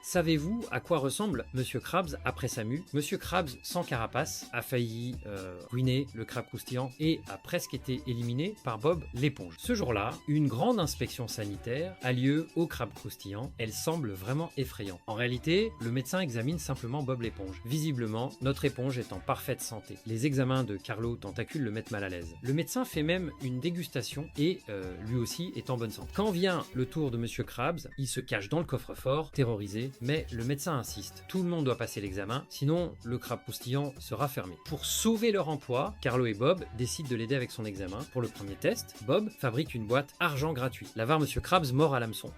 Savez-vous à quoi ressemble Monsieur Krabs après sa mue? Monsieur Krabs sans carapace a failli ruiner le crabe croustillant et a presque été éliminé par Bob l'éponge. Ce jour-là, une grande inspection sanitaire a lieu au crabe croustillant. Elle semble vraiment effrayante. En réalité, le médecin examine simplement Bob l'éponge. Visiblement, notre éponge est en parfaite santé. Les examens de Carlo Tentacule le mettent mal à l'aise. Le médecin fait même une dégustation et lui aussi est en bonne santé. Quand vient le tour de Monsieur Krabs, il se cache dans le coffre-fort, terrorisé, mais le médecin insiste. Tout le monde doit passer l'examen, sinon le crabe croustillant sera fermé. Pour sauver leur emploi, Carlo et Bob décident de l'aider avec son examen. Pour le premier test, Bob fabrique une boîte argent gratuit. L'avare Monsieur Krabs mord à l'hameçon.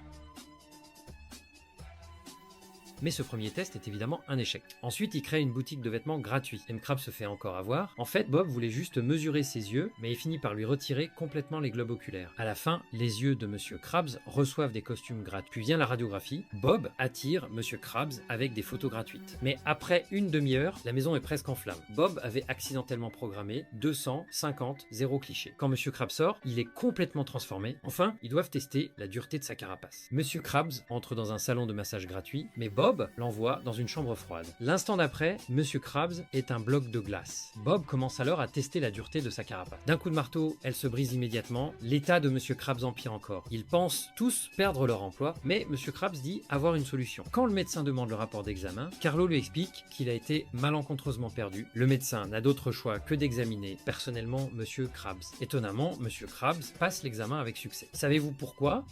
Mais ce premier test est évidemment un échec. Ensuite, il crée une boutique de vêtements gratuit. M. Krabs se fait encore avoir. En fait, Bob voulait juste mesurer ses yeux, mais il finit par lui retirer complètement les globes oculaires. À la fin, les yeux de Monsieur Krabs reçoivent des costumes gratuits. Puis vient la radiographie. Bob attire Monsieur Krabs avec des photos gratuites. Mais après une demi-heure, la maison est presque en flammes. Bob avait accidentellement programmé 250, 0 cliché. Quand Monsieur Krabs sort, il est complètement transformé. Enfin, ils doivent tester la dureté de sa carapace. Monsieur Krabs entre dans un salon de massage gratuit, mais Bob l'envoie dans une chambre froide. L'instant d'après, Monsieur Krabs est un bloc de glace. Bob commence alors à tester la dureté de sa carapace. D'un coup de marteau, elle se brise immédiatement. L'état de Monsieur Krabs empire encore. Ils pensent tous perdre leur emploi, mais Monsieur Krabs dit avoir une solution. Quand le médecin demande le rapport d'examen, Carlo lui explique qu'il a été malencontreusement perdu. Le médecin n'a d'autre choix que d'examiner personnellement Monsieur Krabs. Étonnamment, Monsieur Krabs passe l'examen avec succès. Savez-vous pourquoi ?